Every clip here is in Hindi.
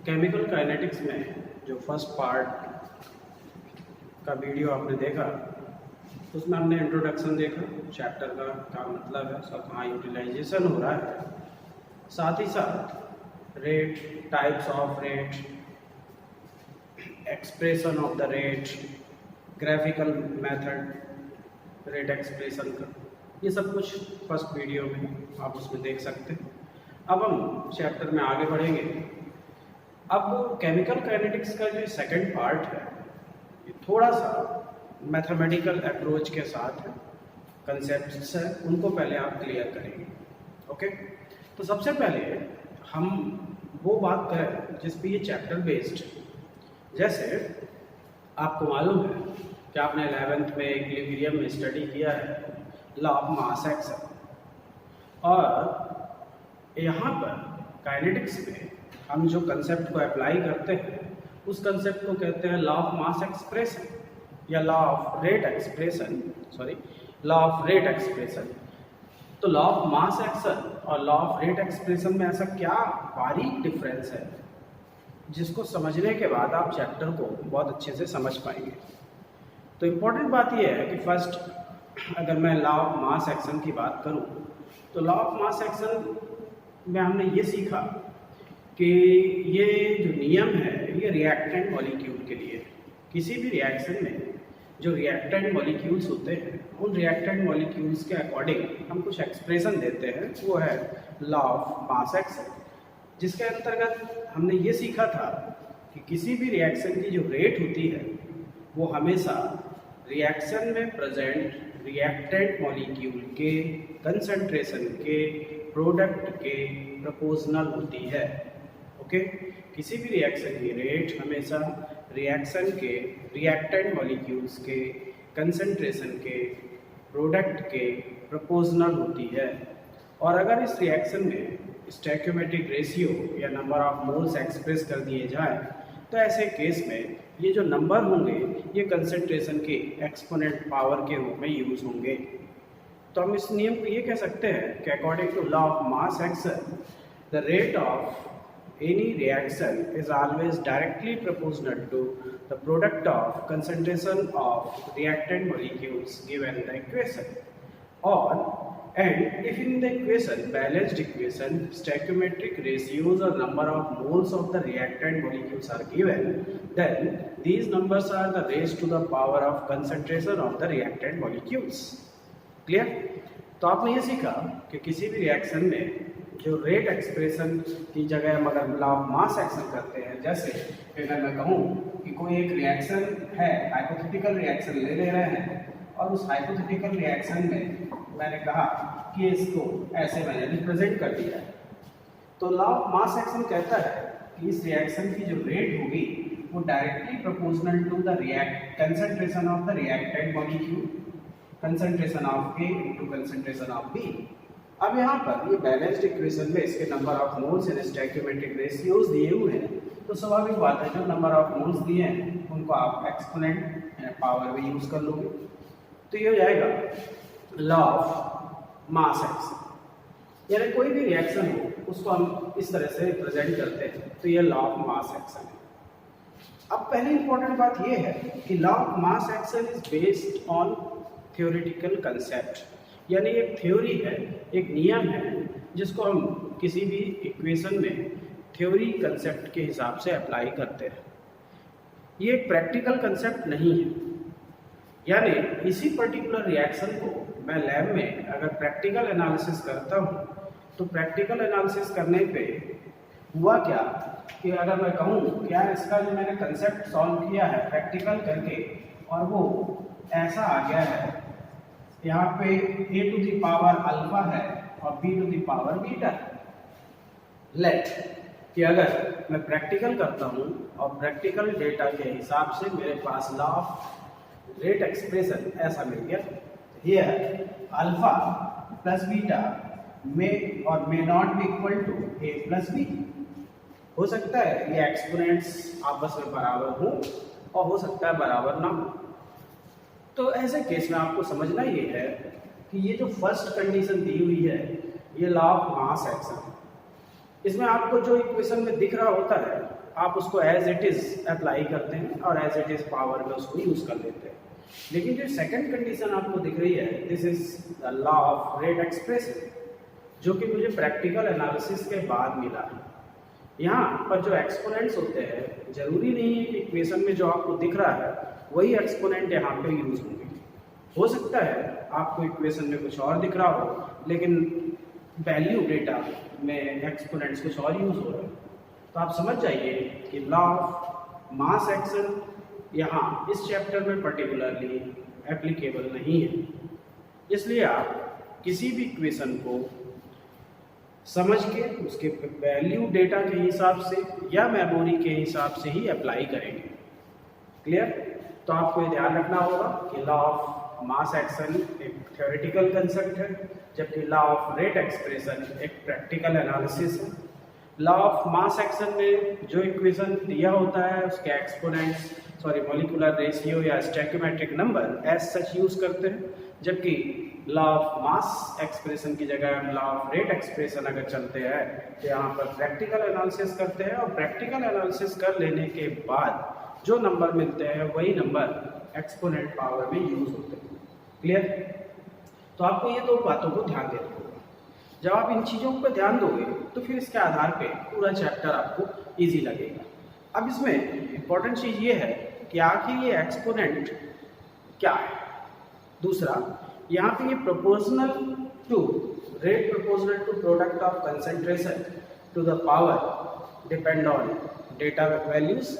केमिकल काइनेटिक्स में जो फर्स्ट पार्ट का वीडियो आपने देखा उसमें हमने इंट्रोडक्शन देखा, चैप्टर का क्या मतलब है, उसका कहाँ यूटिलाइजेशन हो रहा है, साथ ही साथ rate, types of rate, expression of the rate, graphical method rate expression का, ये सब कुछ फर्स्ट वीडियो में आप उसमें देख सकते हैं। अब हम चैप्टर में आगे बढ़ेंगे। अब केमिकल काइनेटिक्स का जो सेकंड पार्ट है ये थोड़ा सा मैथमेटिकल अप्रोच के साथ है, कंसेप्ट्स है उनको पहले आप क्लियर करेंगे। ओके, तो सबसे पहले हम वो बात करें जिस पे ये चैप्टर बेस्ड। जैसे आपको मालूम है कि आपने 11th में इक्विलिब्रियम में स्टडी किया है लॉ ऑफ मास एक्शन, और यहाँ पर काइनेटिक्स में हम जो कंसेप्ट को अप्लाई करते हैं उस कंसेप्ट को कहते हैं लॉ ऑफ मास एक्सप्रेशन या law of rate expression, law of rate expression. तो लॉ ऑफ मास एक्शन और लॉ ऑफ रेट एक्सप्रेशन में ऐसा क्या बारीक डिफरेंस है जिसको समझने के बाद आप चैप्टर को बहुत अच्छे से समझ पाएंगे। तो इम्पोर्टेंट बात यह है कि फर्स्ट अगर मैं लॉ ऑफ मास एक्शन की बात करूं तो लॉ ऑफ मास एक्शन में हमने ये सीखा कि ये जो नियम है ये रिएक्टेंट मॉलिक्यूल के लिए, किसी भी रिएक्शन में जो रिएक्टेंट मॉलिक्यूल्स होते हैं उन रिएक्टेंट मॉलिक्यूल्स के अकॉर्डिंग हम कुछ एक्सप्रेशन देते हैं, वो है लॉ ऑफ मास एक्शन, जिसके अंतर्गत हमने ये सीखा था कि किसी भी रिएक्शन की जो रेट होती है वो हमेशा रिएक्शन में प्रेजेंट रिएक्टेंट मॉलिक्यूल के कंसंट्रेशन के प्रोडक्ट के प्रोपोर्शनल होती है। ओके, किसी भी रिएक्शन की रेट हमेशा रिएक्शन के रिएक्टेंट मॉलिक्यूल्स के कंसंट्रेशन के प्रोडक्ट के प्रोपोर्शनल होती है। और अगर इस रिएक्शन में स्टोइकियोमेट्रिक रेशियो या नंबर ऑफ मोल्स एक्सप्रेस कर दिए जाए तो ऐसे केस में ये जो नंबर होंगे ये कंसंट्रेशन के एक्सपोनेंट पावर के रूप में यूज होंगे। तो हम इस नियम को ये कह सकते हैं कि according to law of mass action the rate of any reaction is always directly proportional to the product of concentration of reactant molecules given the equation, and if in the equation balanced equation stoichiometric ratios or number of moles of the reactant molecules are given, then these numbers are the raised to the power of concentration of the reactant molecules. Clear? तो आपने ये सीखा कि किसी भी रिएक्शन में जो रेट एक्सप्रेशन की जगह हम अगर लॉ ऑफ मास एक्शन करते हैं, जैसे अगर मैं कहूँ कि कोई एक रिएक्शन है, हाइपोथेटिकल रिएक्शन ले रहे हैं और उस हाइपोथेटिकल रिएक्शन में मैंने कहा कि इसको ऐसे मैंने रिप्रेजेंट कर दिया है, तो लॉ ऑफ मास एक्शन कहता है कि इस रिएक्शन की जो रेट होगी वो directly proportional to the concentration of the reactant molecule, concentration of A into concentration of B। अब यहाँ पर ये बैलेंस्ड इक्वेशन में इसके number of moles and stoichiometric ratios दिए हुए हैं, तो स्वाभाविक बात है जो नंबर ऑफ मोल्स दिए हैं उनको आप एक्सपोनेंट पावर में यूज कर लोगे, तो ये हो जाएगा लॉ ऑफ मास एक्शन। यानी कोई भी रिएक्शन हो उसको हम इस तरह से रिप्रेजेंट करते हैं, तो ये लॉ ऑफ मास एक्शन है। अब पहली इंपॉर्टेंट बात ये है कि law of mass action is based on theoretical concept, यानी एक थ्योरी है, एक नियम है जिसको हम किसी भी इक्वेशन में थ्योरी कंसेप्ट के हिसाब से अप्लाई करते हैं। ये एक प्रैक्टिकल कंसेप्ट नहीं है, यानी इसी पर्टिकुलर रिएक्शन को मैं लैब में अगर प्रैक्टिकल एनालिसिस करता हूँ तो प्रैक्टिकल एनालिसिस करने पे हुआ क्या कि अगर मैं कहूँ क्या इसका जो मैंने कंसेप्ट सॉल्व किया है प्रैक्टिकल करके और वो ऐसा आ गया है, यहाँ पे a to the power alpha है और b to the power beta है। लेट कि अगर मैं प्रैक्टिकल करता हूँ और प्रैक्टिकल डेटा के हिसाब से मेरे पास लॉ ऑफ रेट एक्सप्रेशन ऐसा मिल गया, हियर अल्फा प्लस बीटा में और may not be equal to a plus b। हो सकता है ये एक्सपोनेंट्स आपस में बराबर हो और हो सकता है बराबर ना हो। तो ऐसे केस में आपको समझना ये है कि ये जो फर्स्ट कंडीशन दी हुई है ये लॉ ऑफ मास एक्शन है। इसमें आपको जो इक्वेशन में दिख रहा होता है आप उसको एज इट इज अप्लाई करते हैं और एज इट इज पावर में उसको यूज कर लेते हैं। लेकिन जो सेकंड कंडीशन आपको दिख रही है, this is the law of rate expression, जो कि मुझे प्रैक्टिकल एनालिसिस के बाद मिला है। यहाँ पर जो एक्सपोनेंट्स होते हैं जरूरी नहीं है कि इक्वेशन में जो आपको दिख रहा है वही एक्सपोनेंट यहाँ पे यूज होंगे। हो सकता है आपको इक्वेशन में कुछ और दिख रहा हो लेकिन वैल्यू डेटा में एक्सपोनेंट्स कुछ और यूज हो रहे हैं। तो आप समझ जाइए कि लॉ ऑफ मास एक्शन यहाँ इस चैप्टर में पर्टिकुलरली एप्लीकेबल नहीं है। इसलिए आप किसी भी इक्वेशन को समझ के उसके वैल्यू डेटा के हिसाब से या मेमोरी के हिसाब से ही अप्लाई करेंगे। क्लियर? तो आपको ये ध्यान रखना होगा कि लॉ ऑफ मास एक्शन एक थ्योरेटिकल कंसेप्ट है, जबकि लॉ ऑफ रेट एक्सप्रेशन एक प्रैक्टिकल एनालिसिस है। लॉ ऑफ मास एक्शन में जो इक्वेशन दिया होता है उसके एक्सपोनेंट्स मॉलिक्यूलर रेशियो या stoichiometric number as such use करते हैं, जबकि लॉ ऑफ मास एक्सप्रेशन की जगह हम लॉ ऑफ रेट एक्सप्रेशन अगर चलते हैं तो यहाँ पर प्रैक्टिकल एनालिसिस करते हैं और प्रैक्टिकल एनालिसिस कर लेने के बाद जो नंबर मिलते हैं वही नंबर एक्सपोनेंट पावर में यूज होते हैं। क्लियर? तो आपको ये दो बातों को ध्यान देना होगा। जब आप इन चीज़ों पर ध्यान दोगे तो फिर इसके आधार पे पूरा चैप्टर आपको इजी लगेगा। अब इसमें इम्पोर्टेंट चीज़ ये है कि आखिर ये एक्सपोनेंट क्या है। दूसरा, यहाँ पे ये proportional to rate proportional to product of concentration to the power depend on data values.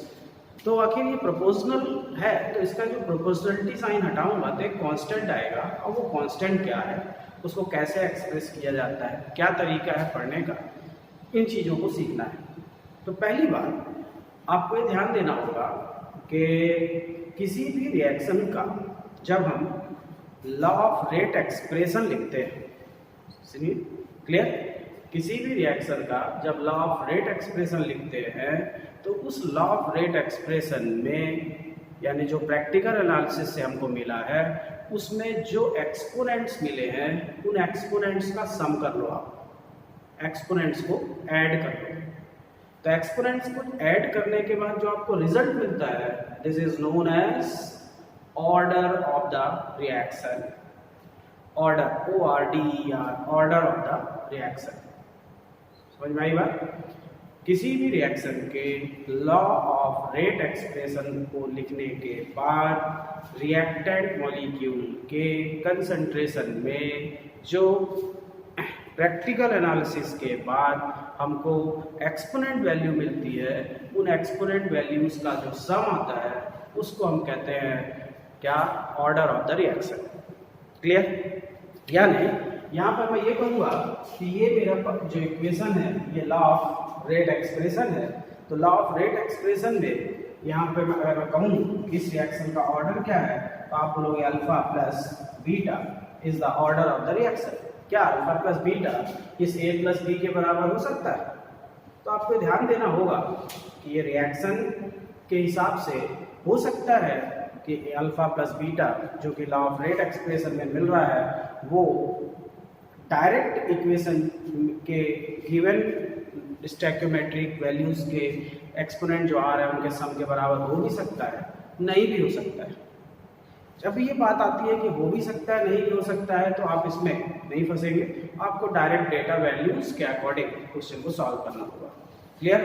तो आखिर ये प्रोपोर्शनल है तो इसका जो प्रोपोर्शनलिटी साइन हटाऊंगा तो एक कांस्टेंट आएगा, और वो कांस्टेंट क्या है, उसको कैसे एक्सप्रेस किया जाता है, क्या तरीका है पढ़ने का, इन चीज़ों को सीखना है। तो पहली बात आपको ये ध्यान देना होगा कि किसी भी रिएक्शन का जब हम लॉ ऑफ रेट एक्सप्रेशन लिखते हैं, सुनिए क्लियर, किसी भी रिएक्शन का जब लॉ ऑफ रेट एक्सप्रेशन लिखते हैं तो उस लॉ ऑफ रेट एक्सप्रेशन में यानी जो प्रैक्टिकल एनालिसिस से हमको मिला है उसमें जो एक्सपोनेंट्स मिले हैं उन एक्सपोनेंट्स का सम कर लो, आप एक्सपोनेंट्स को ऐड कर लो। तो एक्सपोनेंट्स को ऐड करने के बाद जो आपको रिजल्ट मिलता है this is known as order of the reaction, order ORDER, order of the reaction. समझ में आई बात? किसी भी रिएक्शन के लॉ ऑफ रेट एक्सप्रेशन को लिखने के बाद रिएक्टेंट मॉलिक्यूल के कंसंट्रेशन में जो प्रैक्टिकल एनालिसिस के बाद हमको एक्सपोनेंट वैल्यू मिलती है, उन एक्सपोनेंट वैल्यूज का जो सम आता है उसको हम कहते हैं क्या? Order of the reaction. Clear? यानी यहाँ पर मैं ये कहूँगा कि ये मेरा जो इक्वेशन है ये लॉ ऑफ रेट एक्सप्रेशन है। तो लॉ ऑफ रेट एक्सप्रेशन में यहाँ पे मैं अगर मैं कहूँ इस रिएक्शन का ऑर्डर क्या है तो आप बोलोगे alpha plus beta is the order of the reaction. क्या अल्फा प्लस बीटा इस A प्लस बी के बराबर हो सकता है? तो आपको ध्यान देना होगा कि ये रिएक्शन के हिसाब से हो सकता है कि अल्फा प्लस बीटा जो कि लॉ ऑफ रेट एक्सप्रेशन में मिल रहा है वो डायरेक्ट इक्वेशन के गिवन स्टैक्योमेट्रिक वैल्यूज के एक्सपोनेंट जो आ रहे हैं उनके सम के बराबर हो भी सकता है, नहीं भी हो सकता है। जब ये बात आती है कि हो भी सकता है नहीं भी हो सकता है तो आप इसमें नहीं फंसेंगे, आपको डायरेक्ट डेटा वैल्यूज के अकॉर्डिंग क्वेश्चन को सॉल्व करना होगा। क्लियर?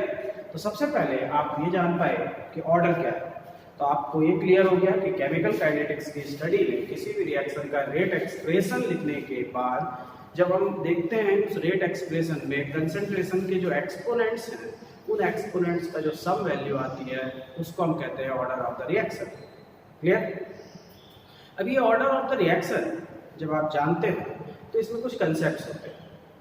तो सबसे पहले आप ये जान पाए कि ऑर्डर क्या है, तो आपको ये क्लियर हो गया कि केमिकल काइनेटिक्स की स्टडी में किसी भी रिएक्शन का रेट एक्सप्रेशन लिखने के बाद जब हम देखते हैं उस रेट एक्सप्रेशन में कंसंट्रेशन के जो एक्सपोनेंट्स हैं उन एक्सपोनेंट्स का जो सम वैल्यू आती है उसको हम कहते हैं order of the reaction. Clear? अब ये ऑर्डर ऑफ द रिएक्शन जब आप जानते हो तो इसमें कुछ कंसेप्ट्स होते हैं,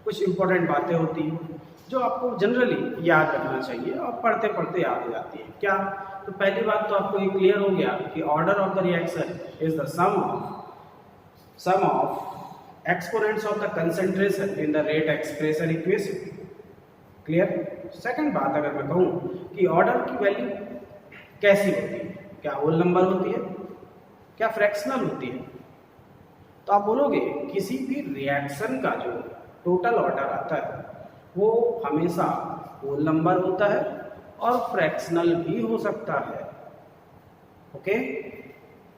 कुछ इंपॉर्टेंट बातें होती हैं जो आपको जनरली याद रखना चाहिए और पढ़ते पढ़ते याद हो जाती है। क्या? तो पहली बात तो आपको ये क्लियर हो गया कि order of the reaction is the sum of exponents of the concentration in the rate expression equation। Clear? Second बात अगर मैं कहूँ कि ऑर्डर की वैल्यू कैसी होती है, क्या होल नंबर होती है, क्या फ्रैक्शनल होती है? तो आप बोलोगे किसी भी रिएक्शन का जो टोटल ऑर्डर आता है वो हमेशा होल नंबर होता है और फ्रैक्शनल भी हो सकता है। ओके,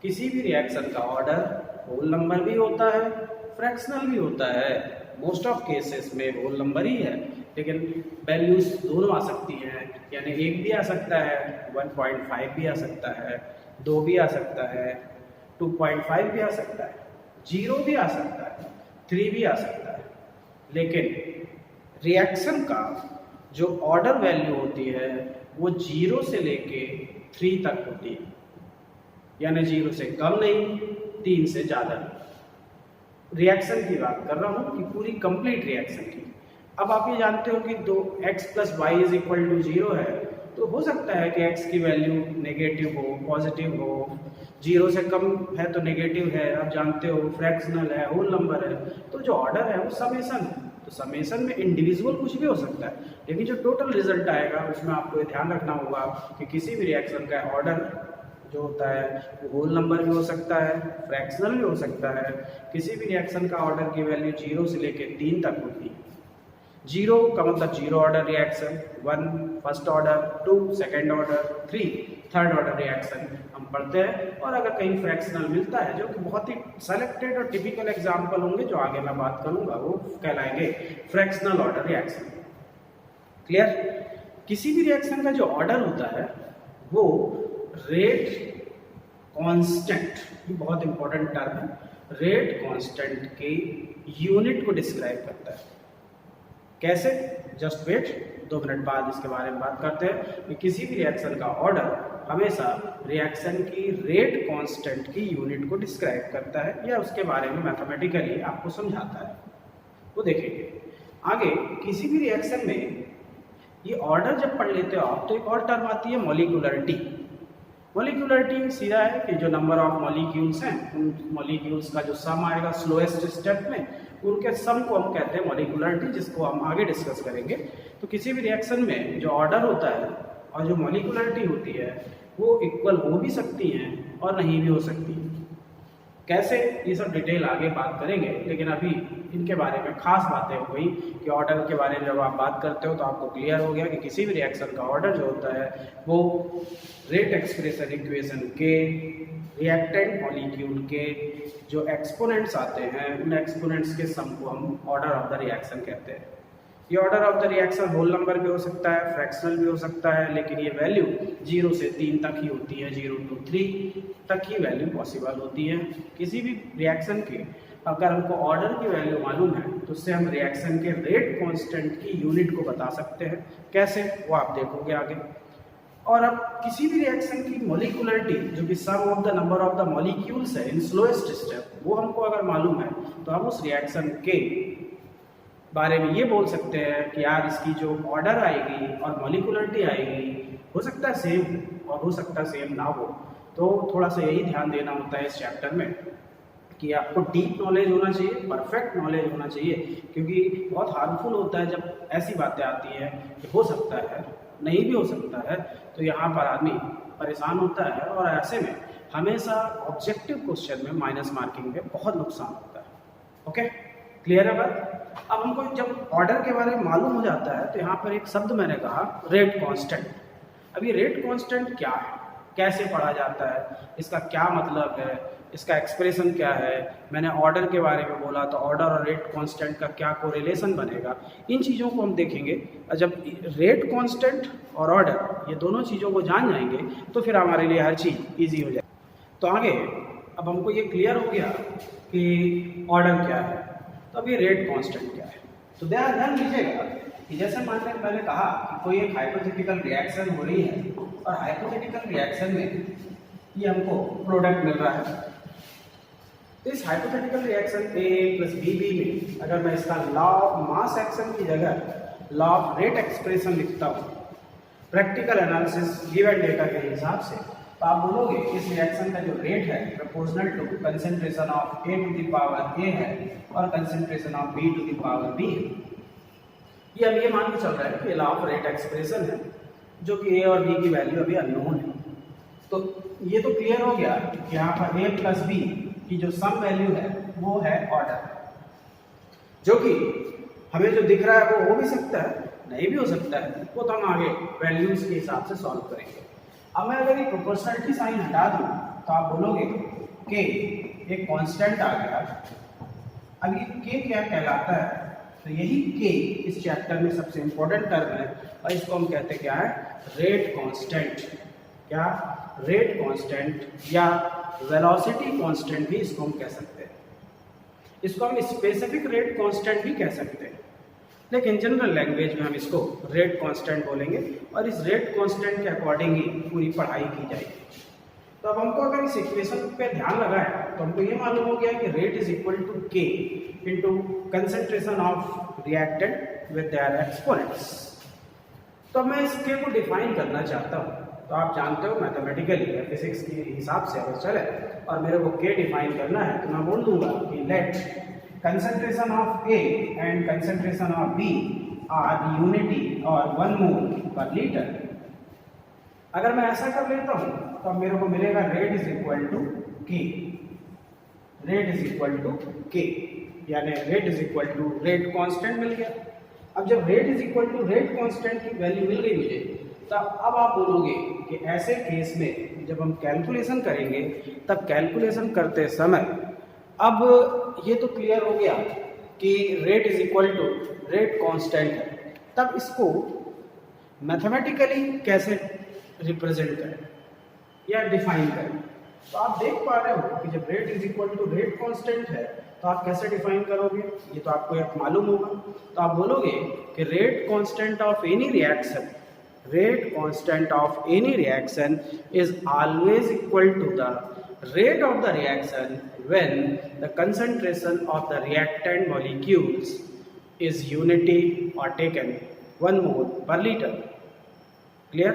किसी भी रिएक्शन का ऑर्डर होल नंबर भी होता है, फ्रैक्शनल भी होता है। मोस्ट ऑफ केसेस में होल नंबर ही है, लेकिन वैल्यूज दोनों आ सकती हैं, यानी 1 भी आ सकता है, 1.5 भी आ सकता है, 2 भी आ सकता है, 2.5 भी आ सकता है, 0 भी आ सकता है, 3 भी आ सकता है। लेकिन रिएक्शन का जो ऑर्डर वैल्यू होती है वो 0 से लेके 3 तक होती है, यानी 0 से कम नहीं, 3 से ज़्यादा नहीं। रिएक्शन की बात कर रहा हूँ कि पूरी कंप्लीट रिएक्शन की। अब आप ये जानते हो कि x + y = 0 है, तो हो सकता है कि x की वैल्यू नेगेटिव हो, पॉजिटिव हो, 0 से कम है तो नेगेटिव है, आप जानते हो, फ्रैक्शनल है, होल नंबर है। तो जो ऑर्डर है वो समेशन है, तो समेशन में इंडिविजुअल कुछ भी हो सकता है, लेकिन जो टोटल रिजल्ट आएगा उसमें आपको ध्यान रखना होगा कि किसी भी रिएक्शन का ऑर्डर जो होता है वो होल नंबर भी हो सकता है, फ्रैक्शनल भी हो सकता है। किसी भी रिएक्शन का ऑर्डर की वैल्यू 0 से लेकर 3 तक होती है। 0 का मतलब 0 order reaction, 1 first order, 2 second order, 3 third order reaction हम पढ़ते हैं। और अगर कहीं फ्रैक्शनल मिलता है, जो कि बहुत ही सेलेक्टेड और टिपिकल एग्जाम्पल होंगे जो आगे मैं बात करूंगा, वो कहलाएंगे फ्रैक्शनल ऑर्डर रिएक्शन। क्लियर? किसी भी रिएक्शन का जो ऑर्डर होता है वो रेट कांस्टेंट, ये बहुत इंपॉर्टेंट टर्म है, रेट कांस्टेंट के यूनिट को डिस्क्राइब करता है। कैसे? जस्ट वेट, 2 मिनट बाद इसके बारे में बात करते हैं कि किसी भी रिएक्शन का ऑर्डर हमेशा रिएक्शन की रेट कांस्टेंट की यूनिट को डिस्क्राइब करता है या उसके बारे में मैथमेटिकली आपको समझाता है। वो देखेंगे आगे। किसी भी रिएक्शन में ये ऑर्डर जब पढ़ लेते हो आप, तो एक और टर्म आती है मॉलिक्यूलरिटी। मॉलिक्यूलरिटी सीधा है कि जो नंबर ऑफ मॉलिक्यूल्स हैं, उन मॉलिक्यूल्स का जो सम आएगा स्लोएस्ट स्टेप में, उनके सम को हम कहते हैं मॉलिक्यूलरिटी, जिसको हम आगे डिस्कस करेंगे। तो किसी भी रिएक्शन में जो ऑर्डर होता है और जो मॉलिक्यूलरिटी होती है वो इक्वल हो भी सकती हैं और नहीं भी हो सकती। कैसे, ये सब डिटेल आगे बात करेंगे, लेकिन अभी इनके बारे में खास बातें हो गई कि ऑर्डर के बारे में जब आप बात करते हो तो आपको क्लियर हो गया कि किसी भी रिएक्शन का ऑर्डर जो होता है वो रेट एक्सप्रेशन इक्वेशन के रिएक्टेंट मॉलिक्यूल के जो एक्सपोनेंट्स आते हैं, उन एक्सपोनेंट्स के सम को हम ऑर्डर ऑफ द रिएक्शन कहते हैं। ये order of the reaction whole number भी हो सकता है, फ्रैक्शनल भी हो सकता है, लेकिन ये वैल्यू 0 से 3 तक ही होती है, 0 to 3 तक ही वैल्यू पॉसिबल होती है। किसी भी रिएक्शन के अगर हमको ऑर्डर की वैल्यू मालूम है तो उससे हम रिएक्शन के रेट कांस्टेंट की यूनिट को बता सकते हैं। कैसे, वो आप देखोगे आगे। और अब किसी भी रिएक्शन की मॉलिक्यूलरिटी, जो कि sum of the number of the molecules है इन स्लोएस्ट स्टेप, वो हमको अगर मालूम है तो हम उस रिएक्शन के बारे में ये बोल सकते हैं कि यार इसकी जो ऑर्डर आएगी और मॉलिक्यूलरिटी आएगी, हो सकता है सेम और हो सकता है सेम ना हो। तो थोड़ा सा यही ध्यान देना होता है इस चैप्टर में कि आपको डीप नॉलेज होना चाहिए, परफेक्ट नॉलेज होना चाहिए, क्योंकि बहुत हार्मफुल होता है जब ऐसी बातें आती हैं कि हो सकता है, नहीं भी हो सकता है, तो यहाँ पर आदमी परेशान होता है। और ऐसे में हमेशा ऑब्जेक्टिव क्वेश्चन में माइनस मार्किंग में बहुत नुकसान होता है। ओके, क्लियर है बात? अब हमको जब ऑर्डर के बारे में मालूम हो जाता है तो यहाँ पर एक शब्द मैंने कहा, रेट कांस्टेंट। अब ये रेट कांस्टेंट क्या है, कैसे पढ़ा जाता है, इसका क्या मतलब है, इसका एक्सप्रेशन क्या है। मैंने ऑर्डर के बारे में बोला तो ऑर्डर और रेट कांस्टेंट का क्या कोरिलेशन बनेगा, इन चीज़ों को हम देखेंगे। जब रेट कांस्टेंट और ऑर्डर ये दोनों चीज़ों को जान जाएंगे तो फिर हमारे लिए हर चीज़ ईजी हो जाएगी। तो आगे अब हमको ये क्लियर हो गया कि ऑर्डर क्या है, तो अब ये रेट कांस्टेंट क्या है। तो ध्यान दीजिएगा कि जैसे मान लें मैंने कहा कि कोई एक हाइपोथेटिकल रिएक्शन हो रही है और हाइपोथेटिकल रिएक्शन में ये हमको प्रोडक्ट मिल रहा है। तो इस हाइपोथेटिकल रिएक्शन A + BB में अगर मैं इसका लॉ ऑफ मास एक्शन की जगह लॉ ऑफ रेट एक्सप्रेशन लिखता हूँ प्रैक्टिकल एनालिसिस गिवन डेटा के हिसाब से, तो आप बोलोगे इस रिएक्शन का जो रेट है proportional to concentration of A to the power A है और concentration of B to the power B है। ये अब ये मान के चल रहा है कि लॉ ऑफ रेट एक्सप्रेशन है, जो कि A और B की वैल्यू अभी अननोन है। तो ये तो क्लियर हो गया कि यहाँ पर A + B की जो सम वैल्यू है वो है ऑर्डर, जो कि हमें जो दिख रहा है वो हो भी सकता है, नहीं भी हो सकता है, वो तो हम आगे वैल्यूज के हिसाब से सॉल्व करेंगे। अब मैं अगर ये प्रोपोर्शनलिटी साइन हटा दूँ तो आप बोलोगे कि एक कांस्टेंट आ गया। अब ये के क्या कहलाता है, तो यही के इस चैप्टर में सबसे इंपॉर्टेंट टर्म है और इसको हम कहते हैं क्या है, रेट कांस्टेंट। क्या, रेट कांस्टेंट या वेलोसिटी कांस्टेंट भी इसको हम कह सकते हैं। इसको हम स्पेसिफिक रेट कांस्टेंट भी कह सकते हैं, लेकिन जनरल लैंग्वेज में हम इसको रेट कांस्टेंट बोलेंगे और इस रेट कांस्टेंट के अकॉर्डिंग ही पूरी पढ़ाई की जाएगी। तो अब हमको अगर इस इक्वेशन पे ध्यान लगाए तो हमको ये मालूम हो गया कि रेट इज इक्वल टू के into concentration of reactant with their exponents. तो मैं इस के को डिफाइन करना चाहता हूँ। तो आप जानते हो मैथमेटिकली या फिजिक्स के हिसाब से अगर चले और मेरे को के डिफाइन करना है तो मैं बोल दूंगा कि late concentration of A and concentration of B are unity or 1 mole per liter। अगर मैं ऐसा कर लेता हूँ तो मेरे को मिलेगा rate is equal to k, rate is equal to k, यानी rate is equal to rate constant मिल गया। अब जब rate is equal to rate constant की वैल्यू मिल गई मुझे, तो अब आप बोलोगे कि ऐसे केस में जब हम कैलकुलेशन करेंगे तब कैलकुलेशन करते समय अब ये तो क्लियर हो गया कि rate is equal to rate constant है, तब इसको मैथमेटिकली कैसे रिप्रेजेंट करें या डिफाइन करें। तो आप देख पा रहे हो कि जब rate is equal to rate constant है तो आप कैसे डिफाइन करोगे, ये तो आपको एक मालूम होगा। तो आप बोलोगे कि rate constant of any reaction, rate constant of any reaction is always equal to the rate of the reaction when the concentration of the reactant molecules is unity or taken 1 mole per liter। Clear?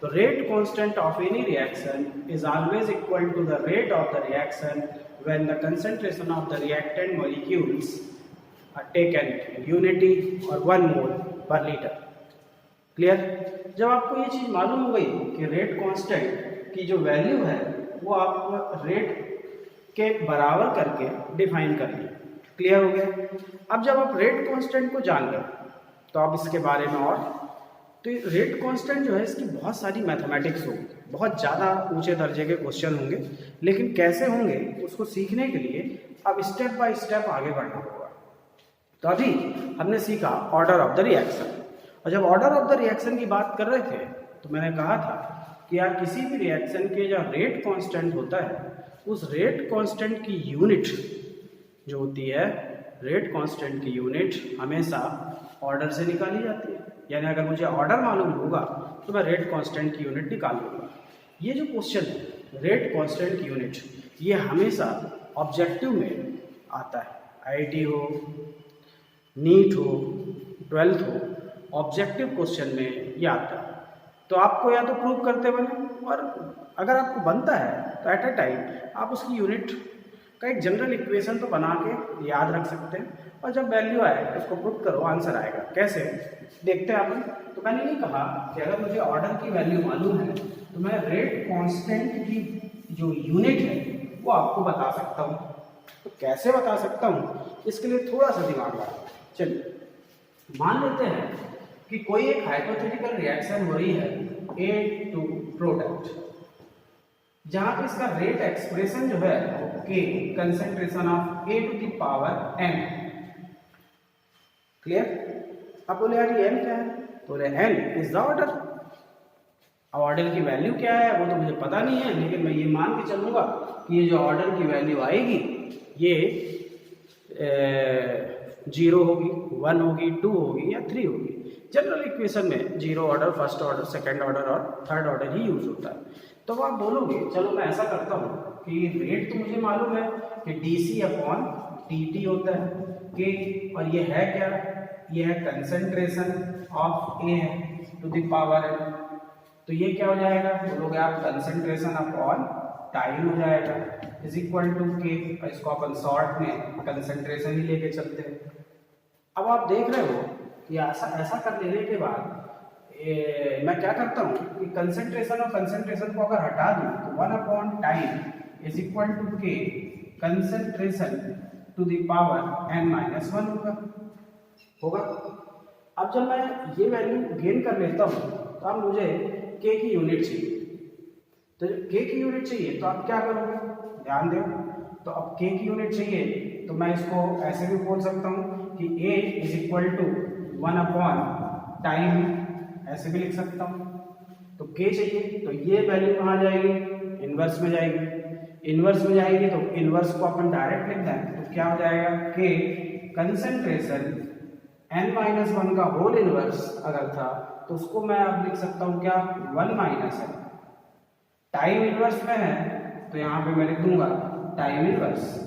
The rate constant of any reaction is always equal to the rate of the reaction when the concentration of the reactant molecules are taken unity or 1 mole per liter। Clear? जब आपको ये चीज़ मालूम हो गई कि रेट कांस्टेंट की जो वैल्यू है वो आप रेट के बराबर करके डिफाइन कर लिए, क्लियर हो गया। अब जब आप रेट कांस्टेंट को जान गए तो आप इसके बारे में और, तो रेट कांस्टेंट जो है इसकी बहुत सारी मैथमेटिक्स होगी, बहुत ज़्यादा ऊंचे दर्जे के क्वेश्चन होंगे, लेकिन कैसे होंगे उसको सीखने के लिए अब स्टेप बाय स्टेप आगे बढ़ना होगा। तो अभी हमने सीखा ऑर्डर ऑफ द रिएक्शन, और जब ऑर्डर ऑफ द रिएक्शन की बात कर रहे थे तो मैंने कहा था कि यार किसी भी रिएक्शन के जो रेट कांस्टेंट होता है उस रेट कांस्टेंट की यूनिट जो होती है, रेट कांस्टेंट की यूनिट हमेशा ऑर्डर से निकाली जाती है। यानी अगर मुझे ऑर्डर मालूम होगा तो मैं रेट कांस्टेंट की यूनिट निकाल लूँगा। ये जो क्वेश्चन है रेट कांस्टेंट की यूनिट, ये हमेशा ऑब्जेक्टिव में आता है। आईआईटी हो, नीट हो, 12th हो, ऑब्जेक्टिव क्वेश्चन में ये आता है। तो आपको या तो प्रूव करते बने, और अगर आपको बनता है तो एट अ टाइम आप उसकी यूनिट का एक जनरल इक्वेशन तो बना के याद रख सकते हैं, और जब वैल्यू आए उसको पुट करो, आंसर आएगा। कैसे देखते हैं आप। तो मैंने ये कहा कि अगर मुझे ऑर्डर की वैल्यू मालूम है तो मैं रेट कांस्टेंट की जो यूनिट है वो आपको बता सकता हूँ। तो कैसे बता सकता हूँ, इसके लिए थोड़ा सा दिमाग लगाओ। चलिए मान लेते हैं कि कोई एक हाइपोथेटिकल रिएक्शन हो रही है ए टू प्रोडक्ट, जहां पे इसका रेट एक्सप्रेशन जो है k concentration of A to the power n. Clear? अब बोले यार ये एन क्या है, तो बोले एन इज द ऑर्डर। अब ऑर्डर की वैल्यू क्या है वो तो मुझे पता नहीं है, लेकिन मैं ये मान के चलूंगा कि ये जो ऑर्डर की वैल्यू आएगी ये 0 होगी, 1 होगी, 2 होगी या 3 होगी। जनरल इक्वेशन में 0 order, first order, second order और थर्ड ऑर्डर ही यूज होता है। तो आप बोलोगे चलो मैं ऐसा करता हूँ कि रेट तो मुझे मालूम है कि dc/dt होता है के, और ये है क्या, ये है concentration of A to the power n. तो ये क्या हो जाएगा, बोलोगे आप कंसंट्रेशन अपॉन टाइम हो जाएगा इज इक्वल टू के, और इसको अपन शॉर्ट में कंसंट्रेशन ही लेके चलते हैं। अब आप देख रहे हो कि ऐसा कर लेने के बाद मैं क्या करता हूँ कि कंसंट्रेशन और कंसंट्रेशन को अगर हटा दूँ तो 1/टाइम is equal to k concentration to the power n-1 होगा। होगा। अब जब मैं ये वैल्यू गेन कर लेता हूँ तो अब मुझे के की यूनिट चाहिए। तो जब के की यूनिट चाहिए तो आप क्या करोगे, ध्यान दो। तो अब के की यूनिट चाहिए तो मैं इसको ऐसे भी बोल सकता हूँ कि a is equal to 1 time, ऐसे भी लिख सकता हूँ। तो के चाहिए तो ये वैल्यू कहाँ जाएगी, इनवर्स में जाएगी। इनवर्स में जाएगी तो इनवर्स को अपन डायरेक्ट लिख दें तो क्या हो जाएगा, के कंसंट्रेशन n-1 का होल इनवर्स अगर था तो उसको मैं अब लिख सकता हूँ क्या, 1 माइनस है। टाइम इनवर्स में है तो यहाँ पे मैं लिख दूंगा टाइम इनवर्स।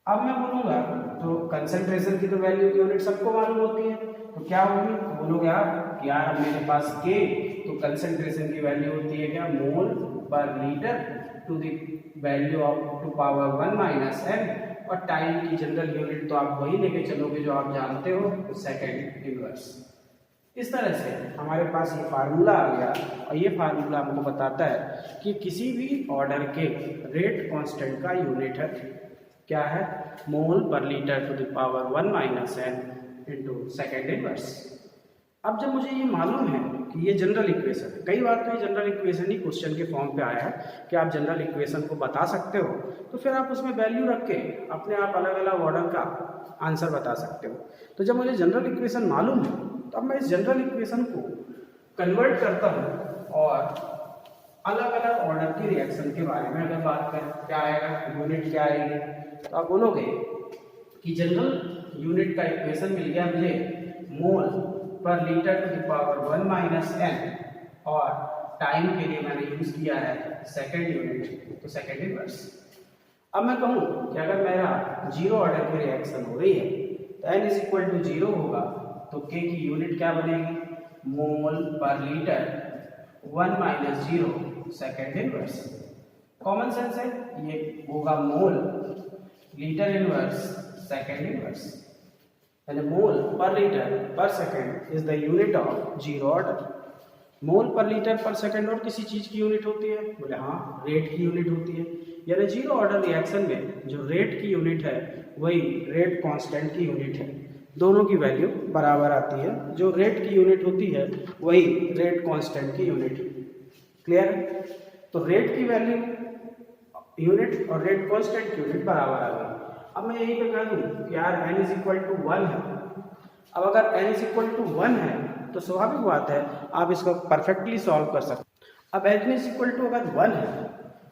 अब मैं बोलूंगा तो कंसंट्रेशन की तो वैल्यू की यूनिट सबको मालूम होती है, तो क्या होगी, बोलोगे आप यार मेरे पास के, तो कंसंट्रेशन की वैल्यू होती है क्या, mole per litre to the value of to power 1 minus n, और टाइम की जनरल यूनिट तो आप वही लेके चलोगे जो आप जानते हो, सेकेंड इनवर्स। इस तरह से हमारे पास ये फार्मूला आ गया, और ये फार्मूला हमको बताता है कि किसी भी ऑर्डर के रेट कांस्टेंट का यूनिट है क्या है, mole per litre to the power 1 minus n into second inverse. अब जब मुझे ये मालूम है कि ये जनरल इक्वेशन है, कई बार तो ये जनरल इक्वेशन ही क्वेश्चन के फॉर्म पे आया है कि आप जनरल इक्वेशन को बता सकते हो, तो फिर आप उसमें वैल्यू रख के अपने आप अलग अलग ऑर्डर का आंसर बता सकते हो। तो जब मुझे जनरल इक्वेशन मालूम है तो अब मैं इस जनरल इक्वेशन को कन्वर्ट करता हूँ और अलग अलग ऑर्डर की रिएक्शन के बारे में अगर बात करें, क्या आएगा, यूनिट क्या आएगी, तो आप बोलोगे कि जनरल यूनिट का इक्वेशन मिल गया मुझे, mole per litre to the power 1 minus n, और टाइम के लिए मैंने यूज किया है सेकेंड यूनिट, तो सेकेंड इनवर्स। अब मैं कहूँ कि अगर मेरा जीरो ऑर्डर की रिएक्शन हो रही है तो n इज इक्वल टू 0 होगा, तो k की यूनिट क्या बनेगी, mole per litre 1 minus 0 second inverse. Common sense है, ये होगा mole litre inverse second inverse, यानी mole per litre per second is the unit of zero order. Mole per litre per second और किसी चीज की यूनिट होती है, बोले हाँ, रेट की यूनिट होती है। यानी जीरो ऑर्डर रिएक्शन में जो रेट की यूनिट है वही रेट कांस्टेंट की यूनिट है, दोनों की वैल्यू बराबर आती है। जो रेट की यूनिट होती है वही रेट कांस्टेंट की यूनिट। क्लियर? तो रेट की वैल्यू यूनिट और रेट कांस्टेंट की यूनिट बराबर आ गई। अब मैं यही पे कह दूं कि यार n इज इक्वल टू 1 है। अब अगर n इज इक्वल टू 1 है तो स्वाभाविक बात है आप इसको परफेक्टली सॉल्व कर सकते। अब n इज इक्वल टू अगर 1 है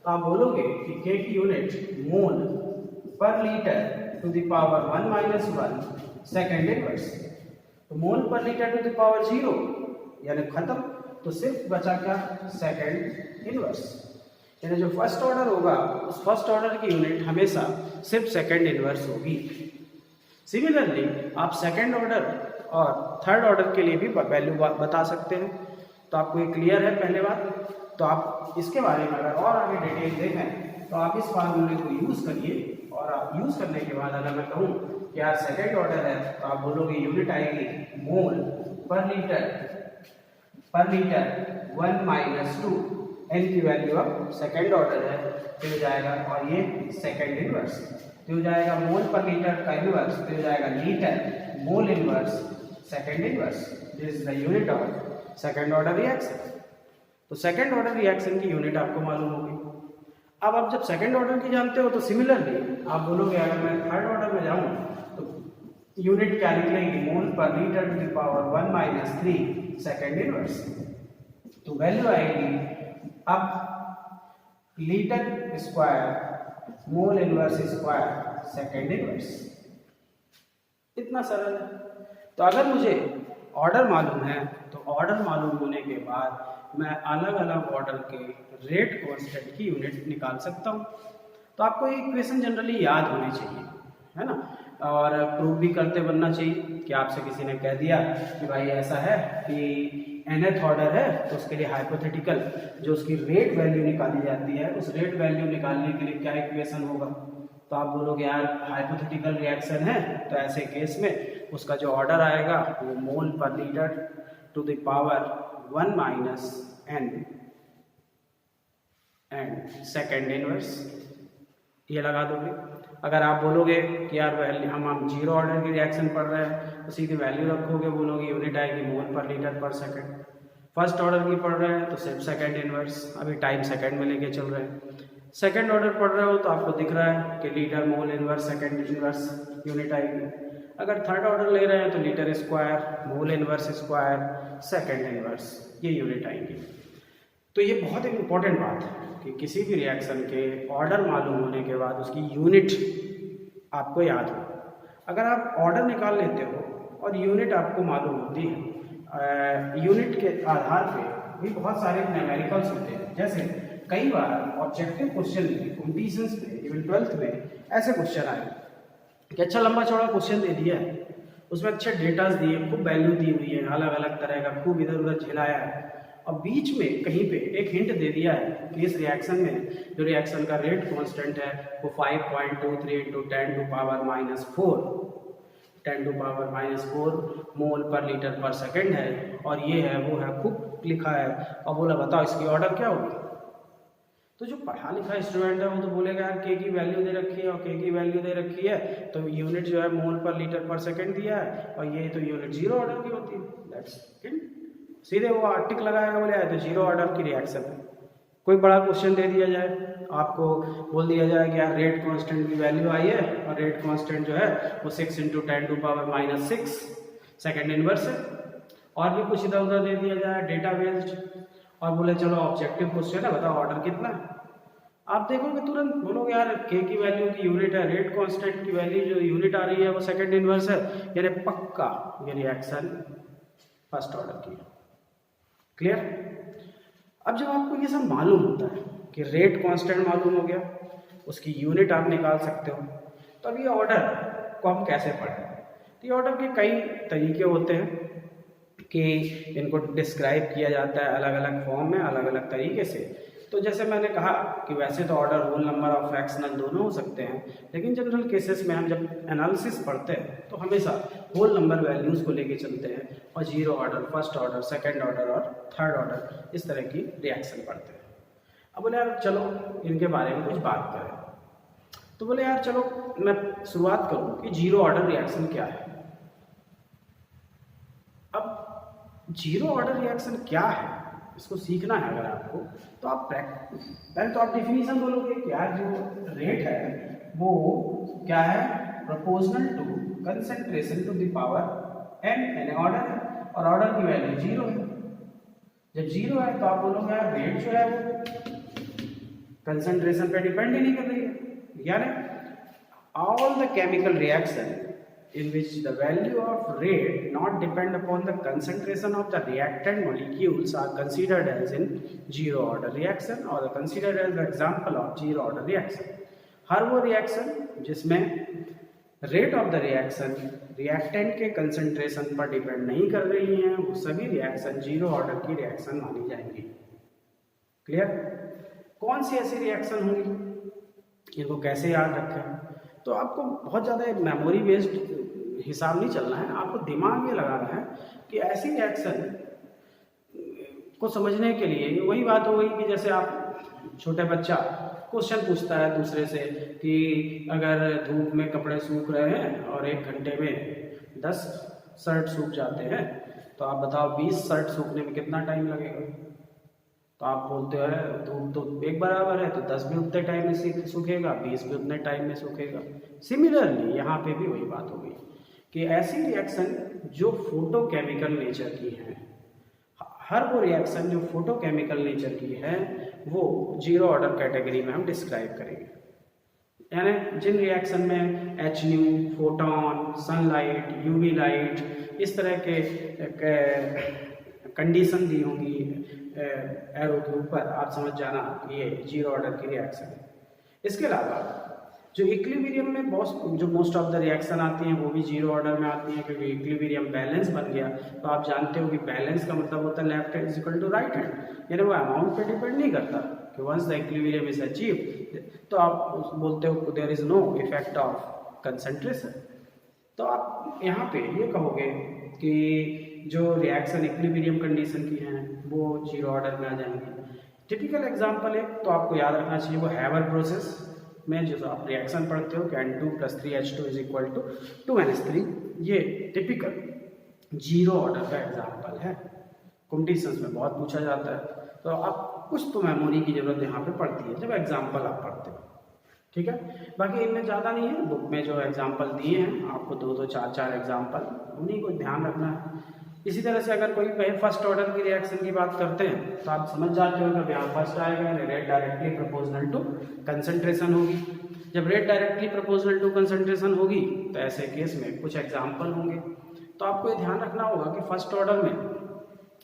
तो आप बोलोगे कि k की unit mole per litre to the power 1 minus 1 second inverse. तो mole per litre to the power 0 यानी खत्म, तो सिर्फ बचा क्या, सेकेंड इनवर्स। यानी जो फर्स्ट ऑर्डर होगा उस फर्स्ट ऑर्डर की यूनिट हमेशा सिर्फ सेकेंड इनवर्स होगी। सिमिलरली आप सेकेंड ऑर्डर और थर्ड ऑर्डर के लिए भी वैल्यू बता सकते हैं। तो आपको ये क्लियर है पहले बात। तो आप इसके बारे में अगर और आगे डिटेल देखें तो आप इस फार्मूले को यूज करिए, और आप यूज करने के बाद अगर मैं कहूँ कि यार सेकेंड ऑर्डर है तो आप बोलोगे यूनिट आएगी मोल पर लीटर 1 माइनस 2, n की वैल्यू अब सेकेंड ऑर्डर है तो हो जाएगा, और ये सेकेंड इनवर्स तो हो जाएगा मोल पर लीटर का इनवर्स तो हो जाएगा litre mole inverse second inverse. This is the unit of second order reaction. तो सेकेंड ऑर्डर रिएक्शन की यूनिट आपको मालूम होगी। अब आप जब सेकेंड ऑर्डर की जानते हो तो सिमिलरली आप बोलोगे अगर मैं थर्ड ऑर्डर में जाऊं तो यूनिट क्या निकलेगी, mole per litre to the power 1 minus 3 second inverse. तो वैल्यू आएगी अब litre square mole inverse square second inverse. इतना सरल है। तो अगर मुझे ऑर्डर मालूम है तो ऑर्डर मालूम होने के बाद मैं अलग अलग ऑर्डर के रेट कांस्टेंट की यूनिट निकाल सकता हूँ। तो आपको ये इक्वेशन जनरली याद होनी चाहिए, है ना, और प्रूव भी करते बनना चाहिए कि आपसे किसी ने कह दिया कि भाई ऐसा है कि nth ऑर्डर है तो उसके लिए हाइपोथेटिकल जो उसकी रेट वैल्यू निकाली जाती है उस रेट वैल्यू निकालने के लिए क्या इक्वेशन होगा। तो आप बोलोगे यार हाइपोथेटिकल रिएक्शन है तो ऐसे केस में उसका जो ऑर्डर आएगा वो mole per litre to the power 1 minus n and second inverse. ये लगा दोगे। अगर आप बोलोगे कि यार हम जीरो ऑर्डर की रिएक्शन पढ़ रहे हैं तो सीधी वैल्यू रखोगे, बोलोगे यूनिट आएगी मोल पर लीटर पर सेकंड। फर्स्ट ऑर्डर की पढ़ रहे हैं तो सिर्फ सेकंड इनवर्स, अभी टाइम सेकंड में लेके चल रहे हैं। सेकंड ऑर्डर पढ़ रहे हो तो आपको दिख रहा है कि litre mole inverse second inverse unit आएगी। अगर थर्ड ऑर्डर ले रहे हैं तो litre square mole inverse square second inverse ये यूनिट आएंगी। तो ये बहुत एक इम्पॉर्टेंट बात है कि किसी भी रिएक्शन के ऑर्डर मालूम होने के बाद उसकी यूनिट आपको याद हो। अगर आप ऑर्डर निकाल लेते हो और यूनिट आपको मालूम होती है, यूनिट के आधार पे भी बहुत सारे न्यूमेरिकल्स होते हैं। जैसे कई बार ऑब्जेक्टिव क्वेश्चन में कॉम्पिटिशन्स में इवन 12th में ऐसे क्वेश्चन आए कि अच्छा लंबा चौड़ा क्वेश्चन दे दिया है, उसमें अच्छे डेटाज दिए, खूब वैल्यू दी हुई है, अलग अलग तरह का खूब इधर उधर झिलाया है, और बीच में कहीं पे एक हिंट दे दिया है कि इस रिएक्शन में जो रिएक्शन का रेट कांस्टेंट है वो 5.23 × 10⁻⁴ 10⁻⁴ मोल पर लीटर पर सेकंड है, और ये है वो है, खूब लिखा है। और बोला बताओ इसकी ऑर्डर क्या होगी। तो जो पढ़ा लिखा स्टूडेंट है वो तो बोलेगा यार के की वैल्यू दे रखी है और के की वैल्यू दे रखी है तो यूनिट जो है मोल पर लीटर पर सेकंड दिया है और ये तो यूनिट जीरो ऑर्डर की होती है, दैट्स इट। सीधे वो टिक लगाएगा, बोले तो जीरो ऑर्डर की रिएक्शन है। कोई बड़ा क्वेश्चन दे दिया जाए, आपको बोल दिया जाए कि यार रेट कांस्टेंट की वैल्यू आई है और रेट कांस्टेंट जो है वो 6 × 10⁻⁻⁶ सेकंड इनवर्स है, और भी कुछ इधर उधर दे दिया जाए डेटा बेस्ड, और बोले चलो ऑब्जेक्टिव क्वेश्चन है बताओ ऑर्डर कितना है। आप देखोगे तुरंत बोलोगे यार के की वैल्यू की यूनिट है, रेट कांस्टेंट की वैल्यू जो यूनिट आ रही है वो सेकंड इनवर्स है, यानी पक्का ये रिएक्शन फर्स्ट ऑर्डर की। क्लियर। अब जब आपको ये सब मालूम होता है कि रेट कांस्टेंट मालूम हो गया, उसकी यूनिट आप निकाल सकते हो, तो अब ये ऑर्डर को हम कैसे पढ़ें। तो ये ऑर्डर के कई तरीके होते हैं कि इनको डिस्क्राइब किया जाता है अलग अलग फॉर्म में अलग अलग तरीके से। तो जैसे मैंने कहा कि वैसे तो ऑर्डर होल नंबर और फ्रैक्शनल दोनों हो सकते हैं, लेकिन जनरल केसेस में हम जब एनालिसिस पढ़ते हैं तो हमेशा होल नंबर वैल्यूज़ को लेके चलते हैं और zero order, first order, second order और थर्ड ऑर्डर इस तरह की रिएक्शन पढ़ते हैं। अब बोले यार चलो इनके बारे में कुछ बात करें। तो बोले यार चलो मैं शुरुआत करूँ कि जीरो ऑर्डर रिएक्शन क्या है। अब जीरो ऑर्डर रिएक्शन क्या है इसको सीखना है अगर आपको, तो आप पहले तो आप डिफिनीशन बोलोगे कि यार जो रेट है वो क्या है, proportional to concentration to the power n, यानी ऑर्डर है, और ऑर्डर की वैल्यू जीरो है। जब जीरो है तो आप बोलोगे यार रेट जो है वो कंसंट्रेशन पे डिपेंड ही नहीं कर रही है, यानी all the chemical reaction in which the value of rate not depend upon the concentration of the reactant molecules are considered as in zero order reaction or considered as the example of zero order reaction। हर वो रिएक्शन जिसमें rate of the reaction reactant के कंसंट्रेशन पर डिपेंड नहीं कर रही हैं वो सभी रिएक्शन जीरो ऑर्डर की रिएक्शन मानी जाएंगी। क्लियर। कौन सी ऐसी रिएक्शन होंगी, इनको कैसे याद रखें, तो आपको बहुत ज़्यादा मेमोरी बेस्ड हिसाब नहीं चलना है, आपको दिमाग ये लगाना है कि ऐसी रिएक्शन को समझने के लिए वही बात हो गई कि जैसे आप छोटे बच्चा क्वेश्चन पूछता है दूसरे से कि अगर धूप में कपड़े सूख रहे हैं और 1 घंटे में 10 शर्ट सूख जाते हैं तो आप बताओ 20 शर्ट सूखने में कितना टाइम लगेगा। तो आप बोलते हो धूप तो एक बराबर है तो 10 भी उतने टाइम में सूखेगा, 20 भी उतने टाइम में सूखेगा। सिमिलरली यहाँ पे भी वही बात हो गई कि ऐसी रिएक्शन जो फोटोकेमिकल नेचर की है, हर वो रिएक्शन जो फोटोकेमिकल नेचर की है वो जीरो ऑर्डर कैटेगरी में हम डिस्क्राइब करेंगे। यानी जिन रिएक्शन में HNu, photon, sunlight, UV light इस तरह के कंडीशन दी होंगी एरो के ऊपर, आप समझ जाना ये जीरो ऑर्डर की रिएक्शन है। इसके अलावा जो इक्विलिब्रियम में जो मोस्ट ऑफ द रिएक्शन आती हैं वो भी जीरो ऑर्डर में आती हैं क्योंकि इक्विलिब्रियम बैलेंस बन गया। तो आप जानते हो कि बैलेंस का मतलब होता है left hand is equal to right hand, यानी वो अमाउंट पे डिपेंड नहीं करता कि once the equilibrium is achieve तो आप बोलते हो there is no effect of concentration. तो आप यहाँ पे ये कहोगे कि जो रिएक्शन इक्विलिब्रियम कंडीशन की हैं वो जीरो ऑर्डर में आ जाएंगी। टिपिकल एग्जांपल है तो आपको याद रखना चाहिए वो हैवर प्रोसेस, में जो आप रिएक्शन पढ़ते हो कि N2 + 3H2 = 2NH3, ये टिपिकल जीरो ऑर्डर का एग्जाम्पल है। कॉम्पिटिशन्स में बहुत पूछा जाता है, तो आप कुछ तो मेमोरी की जरूरत यहाँ पे पड़ती है जब एग्जाम्पल आप पढ़ते हो, ठीक है। बाकी इनमें ज़्यादा नहीं है, बुक में जो एग्जाम्पल दिए हैं आपको 2-2, 4-4 एग्जाम्पल, उन्हीं को ध्यान रखना है। इसी तरह से अगर कोई फर्स्ट ऑर्डर की रिएक्शन की बात करते हैं तो आप समझ जाते हो कि यहाँ फर्स्ट आएगा rate directly proportional to concentration होगी। जब rate directly proportional to concentration होगी तो ऐसे केस में कुछ एग्जाम्पल होंगे। तो आपको ये ध्यान रखना होगा कि फर्स्ट ऑर्डर में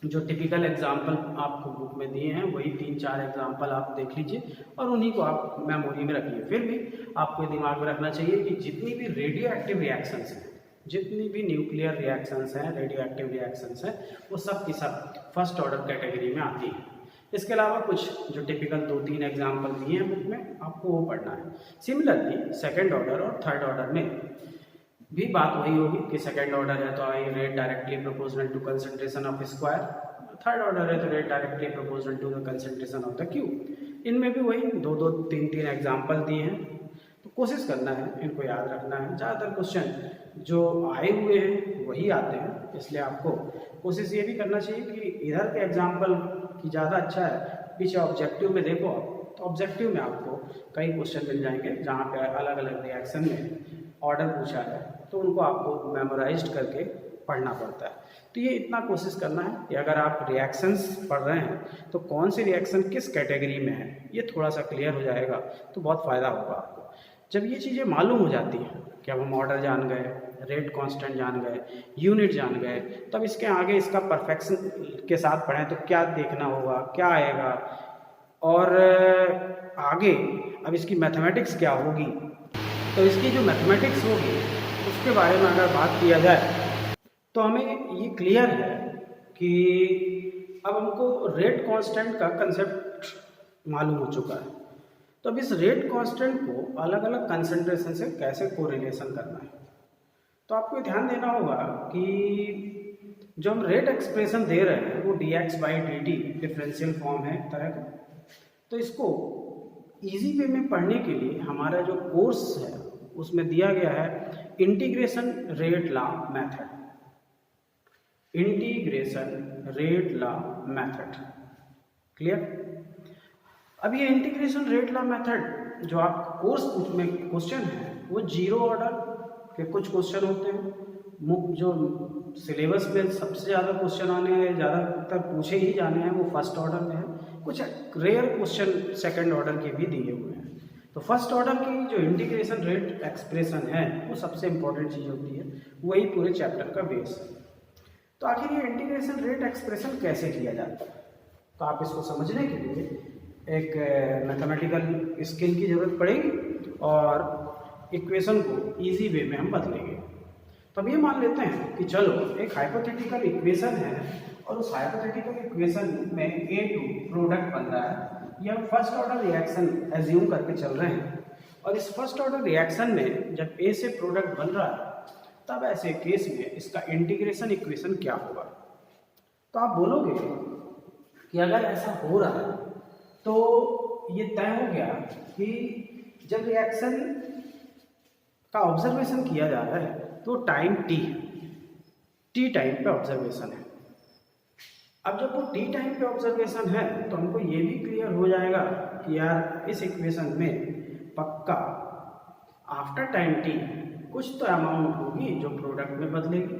जो टिपिकल एग्जाम्पल आपको बुक में दिए हैं वही 3-4 एग्जाम्पल आप देख लीजिए और उन्हीं को आप मेमोरी में रखिए। फिर भी आपको दिमाग में रखना चाहिए कि जितनी भी रेडियो एक्टिव रिएक्शंस हैं, जितनी भी न्यूक्लियर रिएक्शंस हैं, रेडियो एक्टिव रिएक्शंस हैं, वो सब की सब फर्स्ट ऑर्डर कैटेगरी में आती हैं। इसके अलावा कुछ जो टिपिकल 2-3 एग्जाम्पल दिए हैं बुक में, आपको वो पढ़ना है। सिमिलरली सेकेंड ऑर्डर और थर्ड ऑर्डर में भी बात वही होगी कि सेकेंड ऑर्डर है तो rate directly proportional to concentration of square, third order है तो rate directly proportional to the concentration of the cube. इनमें भी वही 2-2, 3-3 एग्जाम्पल दिए हैं, तो कोशिश करना है इनको याद रखना है। ज़्यादातर क्वेश्चन जो आए हुए हैं वही आते हैं, इसलिए आपको कोशिश ये भी करना चाहिए कि इधर के एग्जाम्पल की ज़्यादा अच्छा है, पीछे ऑब्जेक्टिव में देखो तो ऑब्जेक्टिव में आपको कई क्वेश्चन मिल जाएंगे जहाँ पे अलग अलग रिएक्शन में ऑर्डर पूछा है, तो उनको आपको मेमोराइज्ड करके पढ़ना पड़ता है। तो ये इतना कोशिश करना है कि अगर आप रिएक्शंस पढ़ रहे हैं तो कौन सी रिएक्शन किस कैटेगरी में है ये थोड़ा सा क्लियर हो जाएगा तो बहुत फ़ायदा होगा आपको। जब ये चीज़ें मालूम हो जाती हैं कि अब हम ऑर्डर जान गए, रेट कांस्टेंट जान गए, यूनिट जान गए, तब इसके आगे इसका परफेक्शन के साथ पढ़ें तो क्या देखना होगा, क्या आएगा, और आगे अब इसकी मैथमेटिक्स क्या होगी। तो इसकी जो मैथमेटिक्स होगी उसके बारे में अगर बात किया जाए तो हमें ये क्लियर है कि अब हमको रेट कांस्टेंट का कंसेप्ट मालूम हो चुका है। तो अब इस रेट कांस्टेंट को अलग अलग कंसंट्रेशन से कैसे कोरिलेशन करना है, तो आपको ध्यान देना होगा कि जो हम रेट एक्सप्रेशन दे रहे हैं वो dx/dt डिफरेंशियल फॉर्म है तरह का। तो इसको इजी वे में पढ़ने के लिए हमारा जो कोर्स है उसमें दिया गया है integration rate law method, integration rate law method. Clear? अब ये इंटीग्रेशन रेट लॉ मेथड जो आप कोर्स में क्वेश्चन है वो जीरो ऑर्डर के कुछ क्वेश्चन होते हैं, जो सिलेबस में सबसे ज़्यादा क्वेश्चन आने हैं, ज़्यादातर पूछे ही जाने हैं वो फर्स्ट ऑर्डर में है, कुछ रेयर क्वेश्चन सेकंड ऑर्डर के भी दिए हुए हैं। तो फर्स्ट ऑर्डर की जो इंटीग्रेशन रेट एक्सप्रेशन है वो सबसे इंपॉर्टेंट चीज़ होती है, वही पूरे चैप्टर का बेस है। तो आखिर ये इंटीग्रेशन रेट एक्सप्रेशन कैसे किया जाता है, तो आप इसको समझने के लिए एक मैथमेटिकल स्किल की ज़रूरत पड़ेगी और इक्वेशन को इजी वे में हम बदलेंगे। तो अब ये मान लेते हैं कि चलो एक हाइपोथेटिकल इक्वेशन है और उस हाइपोथेटिकल इक्वेशन में A2 प्रोडक्ट बन रहा है, ये हम फर्स्ट ऑर्डर रिएक्शन एज्यूम करके चल रहे हैं, और इस फर्स्ट ऑर्डर रिएक्शन में जब A से प्रोडक्ट बन रहा है तब ऐसे केस में इसका इंटीग्रेशन इक्वेशन क्या होगा। तो आप बोलोगे कि अगर ऐसा हो रहा है तो ये तय हो गया कि जब रिएक्शन का ऑब्जर्वेशन किया जा रहा है तो टाइम टी टाइम पे ऑब्जर्वेशन है। अब जब वो टी टाइम पे ऑब्जर्वेशन है तो हमको ये भी क्लियर हो जाएगा कि यार इस इक्वेशन में पक्का आफ्टर टाइम टी कुछ तो अमाउंट होगी जो प्रोडक्ट में बदलेगी।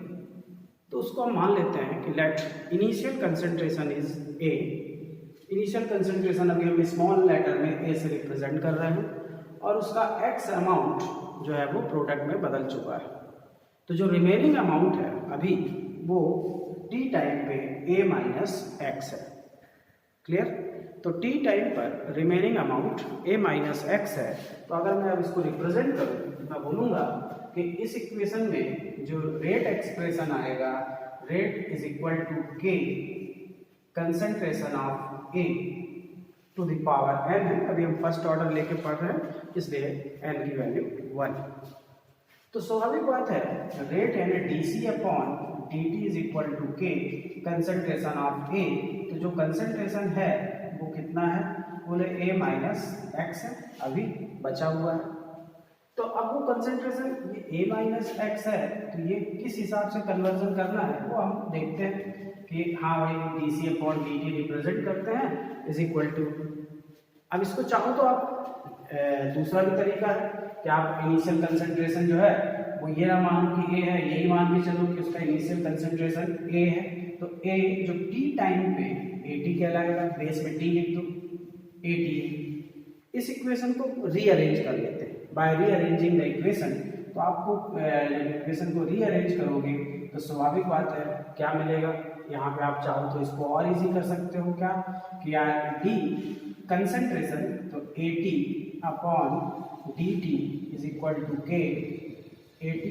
तो उसको हम मान लेते हैं कि let initial concentration is A. Initial concentration अभी हम स्मॉल लेटर में ए से रिप्रेजेंट कर रहे हैं और उसका एक्स अमाउंट जो है वो प्रोडक्ट में बदल चुका है। तो जो रिमेनिंग अमाउंट है अभी वो टी टाइम पे a माइनस एक्स है। क्लियर? तो टी टाइम पर remaining amount a minus x है। तो अगर मैं अब इसको रिप्रेजेंट करूँ तो मैं बोलूँगा कि इस इक्वेशन में जो रेट एक्सप्रेशन आएगा, rate is equal to k concentration of a to the power n है। अभी हम फर्स्ट ऑर्डर लेके पढ़ रहे हैं इसलिए n की वैल्यू 1। तो स्वाभाविक बात है रेट यानी dc upon dt is equal to k concentration of a। तो जो कंसंट्रेशन है वो कितना है, बोले a माइनस एक्स है, अभी बचा हुआ है। तो अब वो कंसेंट्रेशन ये a माइनस एक्स है, तो ये किस हिसाब से कन्वर्जन करना है वो हम देखते हैं कि हाँ भाई dc अपॉन dt रिप्रेजेंट करते हैं इज इक्वल टू। अब इसको चाहो तो आप दूसरा भी तरीका है कि आप इनिशियल कंसेंट्रेशन जो है वो ये ना मान कि a है, यही मान के चलो कि उसका इनिशियल कंसेंट्रेशन a है, तो a जो t टाइम पे at कहलाएगा, बेस में t लिख दो at। इस इक्वेशन को रीअरेंज कर लेते हैं बाय रीअरेंजिंग द इक्वेशन। तो आपको इक्वेशन को रीअरेंज करोगे तो स्वाभाविक बात है क्या मिलेगा, यहाँ पे आप चाहो तो इसको और इजी कर सकते हो क्या कि यार डी कंसेंट्रेशन तो AT upon DT is equal to K AT।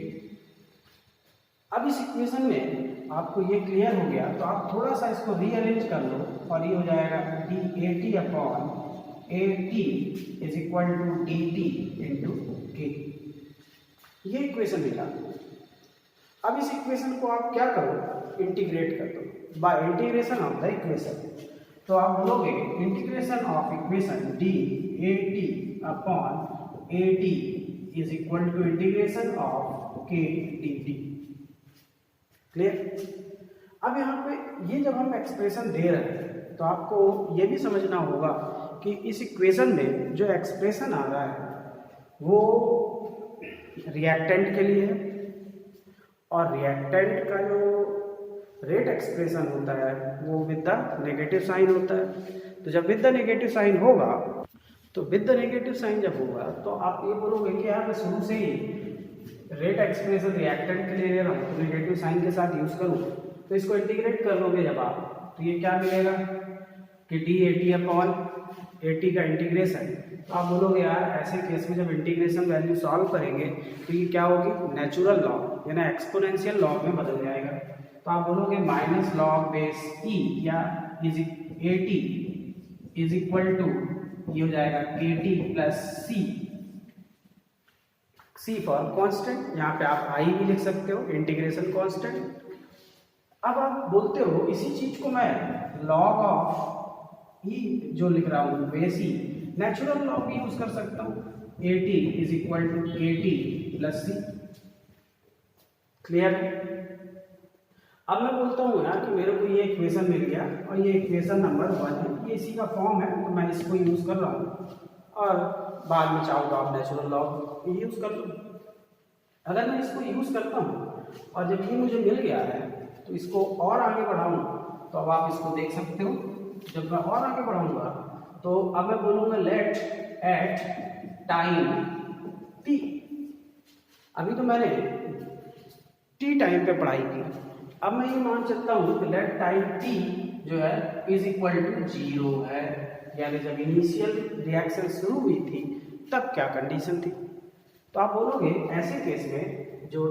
अब इस इक्वेशन में आपको ये क्लियर हो गया तो आप थोड़ा सा इसको रीअरेंज कर लो और ये हो जाएगा DAT upon AT is equal to DT into K। ये इक्वेशन मिला। अब इस इक्वेशन को आप क्या करो, इंटीग्रेट कर दो by integration of the equation. तो आप बोलोगे integration of equation DAT upon AT is equal to integration of K DT। Clear. अब यहाँ पे ये जब हम एक्सप्रेशन दे रहे हैं तो आपको ये भी समझना होगा कि इस इक्वेशन में जो एक्सप्रेशन आ रहा है वो रिएक्टेंट के लिए है, और रिएक्टेंट का जो रेट एक्सप्रेशन होता है वो विद द नेगेटिव साइन होता है। तो जब विद द नेगेटिव साइन होगा तो विद द नेगेटिव साइन जब होगा तो आप ये बोलोगे कि यार मैं शुरू से ही रेट एक्सप्रेशन रिएक्टेंट के लिए ले रहा हूँ तो नेगेटिव साइन के साथ यूज करूँ। तो इसको इंटीग्रेट कर लोगे जब आप तो ये क्या मिलेगा कि DAT अपॉन AT का इंटीग्रेशन। तो आप बोलोगे यार ऐसे केस में जब इंटीग्रेशन वैल्यू सॉल्व करेंगे तो ये क्या होगी, नेचुरल लॉग यानी एक्सपोनेंशियल लॉग में बदल जाएगा। तो आप बोलोगे माइनस लॉग बेस E या is AT is equal to ये हो जाएगा KT plus C for constant, यहाँ पे आप I भी लिख सकते हो इंटीग्रेशन कांस्टेंट। अब आप बोलते हो इसी चीज को मैं लॉग ऑफ E जो लिख रहा हूँ बेस E नेचुरल लॉग भी यूज कर सकता हूँ, AT is equal to KT plus C। Clear. अब मैं बोलता हूँ यार कि मेरे को ये इक्वेशन मिल गया और ये इक्वेशन नंबर 1 है, ये इसी का फॉर्म है तो मैं इसको यूज कर रहा हूँ, और बाद में चाहो तो आप नेचुरल लॉग यूज कर लो। अगर मैं इसको यूज करता हूँ और जब ये मुझे मिल गया है तो इसको और आगे बढ़ाऊँ तो अब आप इसको देख सकते हो। जब मैं और आगे बढ़ाऊंगा तो अब मैं बोलूंगा लेट एट टाइम t। अभी तो मैंने t टाइम पे पढ़ाई की, अब मैं ये मान सकता हूँ कि लेट टाइम t जो है इज इक्वल टू 0 है, यानी जब इनिशियल रिएक्शन शुरू हुई थी तब क्या कंडीशन थी। तो आप बोलोगे ऐसे केस में जो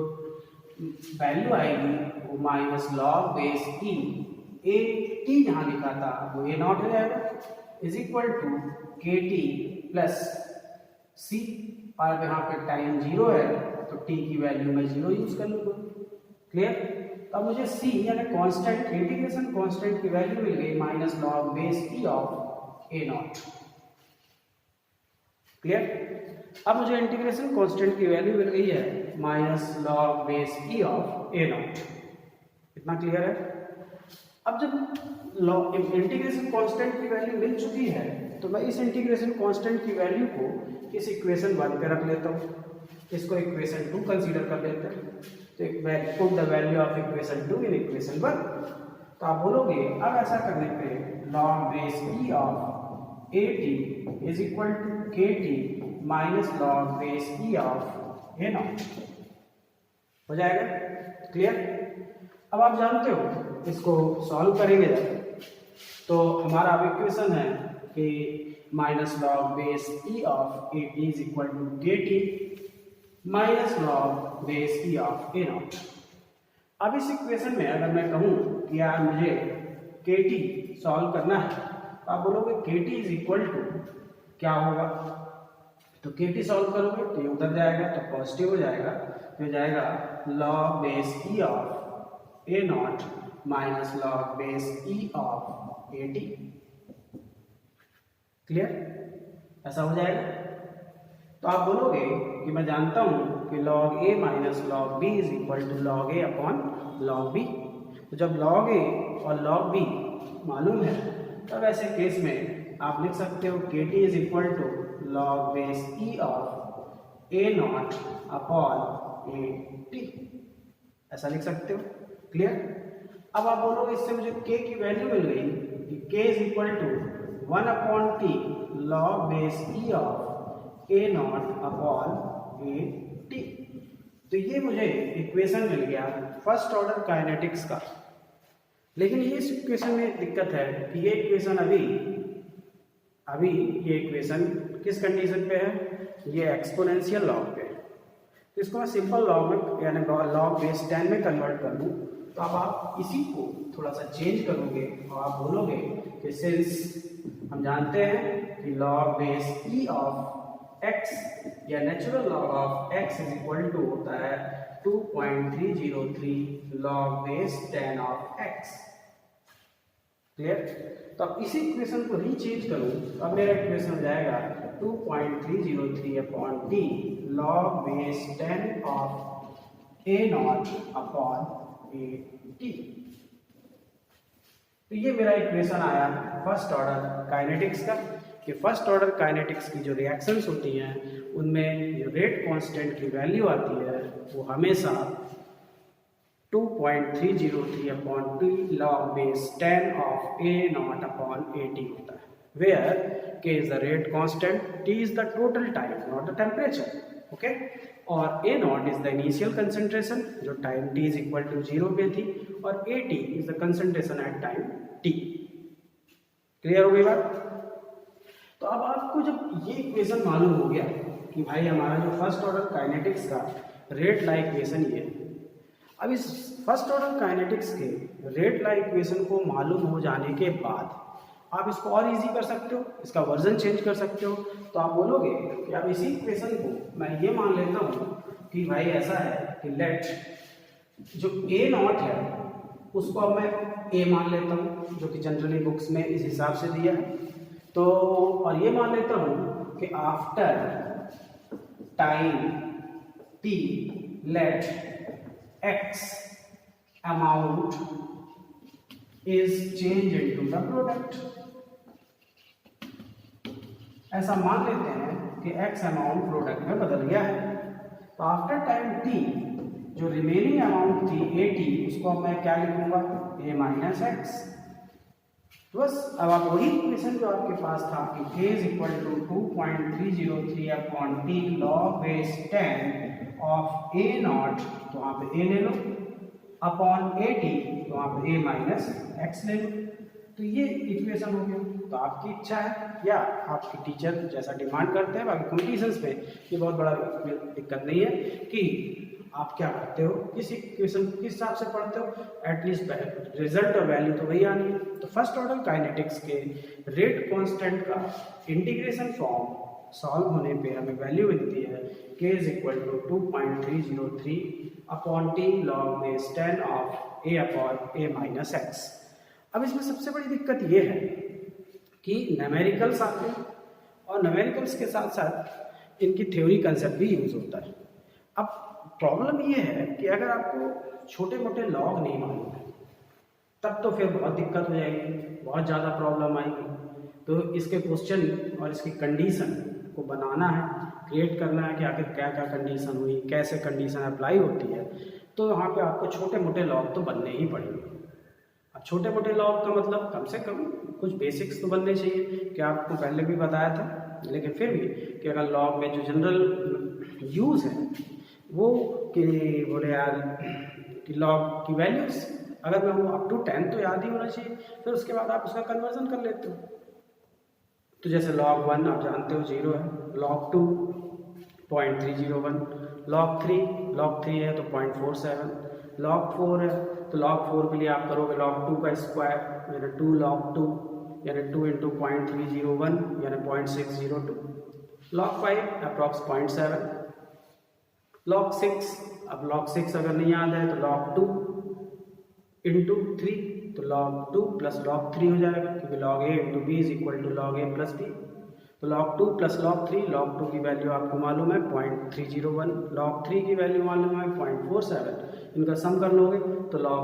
वैल्यू आएगी वो minus log base E AT जहाँ लिखा था वो A नॉट हो जाएगा is equal to KT plus C, और यहाँ पे टाइम 0 है तो t की वैल्यू में 0 यूज कर लूँगा। क्लियर। अब मुझे C यानी कांस्टेंट इंटीग्रेशन कांस्टेंट की वैल्यू मिल गई minus log base E of A not. Clear. अब मुझे इंटीग्रेशन कांस्टेंट की वैल्यू मिल गई है minus log base E of A not. इतना क्लियर है। अब जब इंटीग्रेशन कांस्टेंट की वैल्यू मिल चुकी है तो मैं इस इंटीग्रेशन कांस्टेंट की वैल्यू को इस इक्वेशन 1 पे रख लेता हूँ, इसको इक्वेशन 2 कंसीडर कर लेते हैं। तो put the value of equation 2 in equation 1। तो आप बोलोगे अब ऐसा करने पे log base E of AT is equal to KT minus log base E of A naught हो जाएगा। क्लियर। अब आप जानते हो इसको सॉल्व करेंगे तो हमारा अब इक्वेशन है कि minus log base E of AT is equal to KT minus log base E of A naught. अब इस इक्वेशन में अगर मैं कहूँ कि यार मुझे KT सॉल्व करना है तो आप बोलोगे KT इज इक्वल टू क्या होगा, तो KT सॉल्व करोगे तो ये उधर जाएगा तो पॉजिटिव हो जाएगा, तो हो जाएगा log base E of A not minus log base E of AT। Clear? ऐसा हो जाएगा। तो आप बोलोगे कि मैं जानता हूं कि log a minus log B is equal to log A upon log B. तो जब log a और log b मालूम है तब ऐसे केस में आप लिख सकते हो kt is equal to log base e of a naught upon A T. ऐसा लिख सकते हो। क्लियर? अब आप बोलोगे इससे मुझे k की वैल्यू मिल गई कि k is equal to 1 upon T log base e of a naught upon A T. तो ये मुझे इक्वेशन मिल गया फर्स्ट ऑर्डर काइनेटिक्स का। लेकिन ये इस इक्वेशन में दिक्कत है कि ये इक्वेशन अभी ये इक्वेशन किस कंडीशन पे है? ये एक्सपोनेंशियल लॉग पे है। तो इसको मैं सिंपल लॉग में यानी लॉग बेस 10 में कन्वर्ट कर दूं तो अब आप इसी को थोड़ा सा चेंज करोगे और आप बोलोगे कि सिंस हम जानते हैं कि log base e of x या natural log of x is equal to होता है 2.303 log base 10 of x। Clear? तो अब इसी इक्वेशन को रीचेंज करूं तो अब मेरा इक्वेशन हो जाएगा 2.303 upon T log base 10 of a naught upon A T. तो ये मेरा इक्वेशन आया फर्स्ट ऑर्डर काइनेटिक्स का कि फर्स्ट ऑर्डर काइनेटिक्स की जो रिएक्शंस होती हैं उनमें जो रेट कांस्टेंट की वैल्यू आती है वो हमेशा 2.303 upon T log base 10 of a naught upon A t होता है, where k is the rate constant, t is the total time not the temperature, okay, और a naught is the initial concentration जो time t is equal to 0 पे थी और a t is the concentration at time t। Clear हो गई बात? तो अब आपको जब ये इक्वेशन मालूम हो गया कि भाई हमारा जो फर्स्ट ऑर्डर काइनेटिक्स का रेट ला इक्वेशन ये, अब इस फर्स्ट ऑर्डर काइनेटिक्स के रेट ला इक्वेशन को मालूम हो जाने के बाद आप इसको और इजी कर सकते हो, इसका वर्जन चेंज कर सकते हो। तो आप बोलोगे कि अब इसी इक्वेशन को मैं ये मान लेता हूँ कि भाई ऐसा है कि लेट जो a नॉट है उसको अब मैं a मान लेता हूँ जो कि जनरली बुक्स में इस हिसाब से दिया है। तो और ये मान लेता हूँ कि आफ्टर टाइम t लेट x amount is changed into the product। ऐसा मान लेते हैं कि x अमाउंट प्रोडक्ट में बदल गया है। तो आफ्टर टाइम t जो रिमेनिंग अमाउंट थी at उसको मैं क्या लिखूंगा a माइनस एक्स। तो बस अब आप वही इक्वेशन जो आपके पास था कि k is equal to 2.303 upon T log base 10 of a naught, तो वहाँ पे a ले लो, अपॉन a t तो वहाँ पे a माइनस एक्स ले लो। तो ये इक्वेशन हो गया। तो आपकी इच्छा है या आपके टीचर जैसा डिमांड करते हैं, बाकी कॉम्पिटिशन्स पे ये बहुत बड़ा दिक्कत नहीं है कि आप क्या करते हो, किस इक्वेशन किस हिसाब से पढ़ते हो, एटलीस्ट रिजल्ट और वैल्यू तो वही आनी है। तो फर्स्ट ऑर्डर काइनेटिक्स के रेट कांस्टेंट का इंटीग्रेशन फॉर्म सॉल्व होने पे हमें वैल्यू मिलती है k is equal to 2.303 upon T log base 10 of a upon a minus X. अब इसमें सबसे बड़ी दिक्कत ये है कि न्यूमेरिकल्स आते हैं और न्यूमेरिकल्स के साथ साथ इनकी थ्योरी कंसेप्ट भी यूज होता है। अब प्रॉब्लम ये है कि अगर आपको छोटे मोटे लॉग नहीं मालूम है तब तो फिर बहुत दिक्कत हो जाएगी, बहुत ज़्यादा प्रॉब्लम आएगी। तो इसके क्वेश्चन और इसकी कंडीशन को बनाना है, क्रिएट करना है कि आखिर क्या क्या कंडीशन हुई, कैसे कंडीशन अप्लाई होती है। तो वहाँ पे आपको छोटे मोटे लॉग तो बनने ही पड़ेंगे। अब छोटे मोटे लॉग का मतलब कम से कम कुछ बेसिक्स तो बनने चाहिए, कि आपको पहले भी बताया था, लेकिन फिर भी कि अगर लॉग में जो जनरल यूज़ है वो कि बोले यार कि लॉग की वैल्यूज़ अगर मैं वो अप टू 10 तो याद ही होना चाहिए, फिर उसके बाद आप उसका कन्वर्जन कर लेते हो। तो जैसे log 1 आप जानते हो 0 है, log 2 0.301, log 3 है तो 0.47, log 4 है तो log 4 के लिए आप करोगे log 2 का स्क्वायर यानी 2 log 2 यानी 2 इंटू 0.301 यानी 0.602, log 5 अप्रॉक्स 0.7, log 6 अब log 6 अगर नहीं याद है तो log 2 इंटू 3 तो log 2 प्लस log 3 हो जाएगा, क्योंकि log a into B is equal to log a plus B. तो log 2 प्लस log 3, log 2 की वैल्यू आपको मालूम है 0.301, log 3 की वैल्यू मालूम है 0.47, इनका सम कर लोगे तो log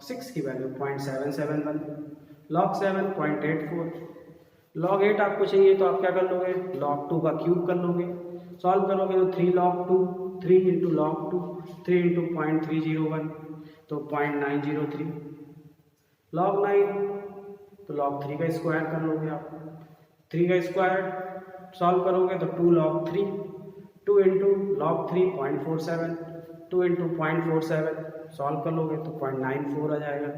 6 की वैल्यू 0.771, log 7 0.84, log 8 आपको चाहिए तो आप क्या कर लोगे, log 2 का क्यूब कर लोगे, सॉल्व करोगे तो 3 log 2, 3 इंटू log 2, 3 इंटू 0.301 तो 0.903, log 9 तो log 3 का स्क्वायर कर लोगे आप, 3 का स्क्वायर सॉल्व करोगे तो 2 log 3, 2 into log 3 0.47, 2 into 0.47 solve कर लोगे तो 0.94 आ जाएगा।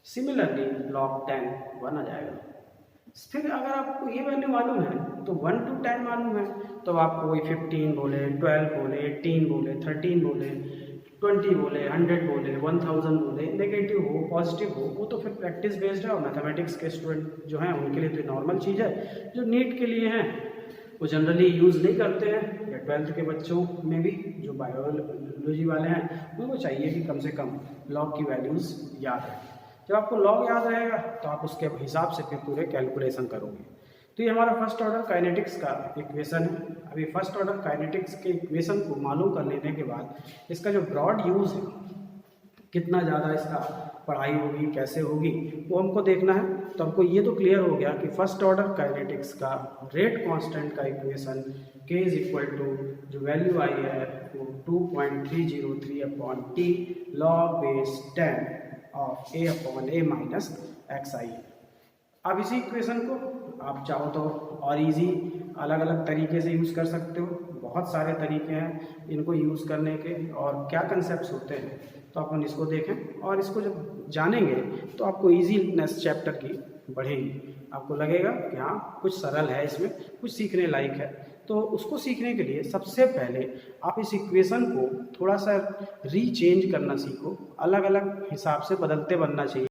सिमिलरली log 10 1 आ जाएगा। फिर अगर आपको ये वैल्यू मालूम है तो 1 to 10 मालूम है तो आपको वही 15 बोले, 12 बोले, 18 बोले, 13 बोले, 20 बोले, 100 बोले, 1000 बोले, नेगेटिव हो पॉजिटिव हो, वो तो फिर प्रैक्टिस बेस्ड है और मैथमेटिक्स के स्टूडेंट जो हैं उनके लिए तो नॉर्मल चीज़ है। जो नीट के लिए हैं वो जनरली यूज़ नहीं करते हैं, या 12th के बच्चों में भी जो बायोलॉजी वाले हैं उनको चाहिए कि कम से कम लॉग की वैल्यूज़ याद है। जब आपको लॉग याद रहेगा तो आप उसके हिसाब से फिर पूरे कैलकुलेशन करोगे। तो ये हमारा फर्स्ट ऑर्डर काइनेटिक्स का इक्वेशन है। अभी फर्स्ट ऑर्डर काइनेटिक्स के इक्वेशन को मालूम कर लेने के बाद इसका जो ब्रॉड यूज़ है, कितना ज़्यादा इसका पढ़ाई होगी, कैसे होगी, वो हमको देखना है। तो हमको ये तो क्लियर हो गया कि फर्स्ट ऑर्डर काइनेटिक्स का रेट कांस्टेंट का equation k is equal to जो वैल्यू आई है वो 2.303 upon t log base 10 of a upon a minus x आई। अब इसी इक्वेशन को आप चाहो तो और इजी अलग अलग तरीके से यूज़ कर सकते हो। बहुत सारे तरीके हैं इनको यूज़ करने के, और क्या कंसेप्ट होते हैं तो अपन इसको देखें। और इसको जब जानेंगे तो आपको ईजीनेस चैप्टर की बढ़ेगी, आपको लगेगा कि हाँ कुछ सरल है, इसमें कुछ सीखने लायक है। तो उसको सीखने के लिए सबसे पहले आप इस इक्वेशन को थोड़ा सा रीचेंज करना सीखो, अलग अलग हिसाब से बदलते बनना चाहिए।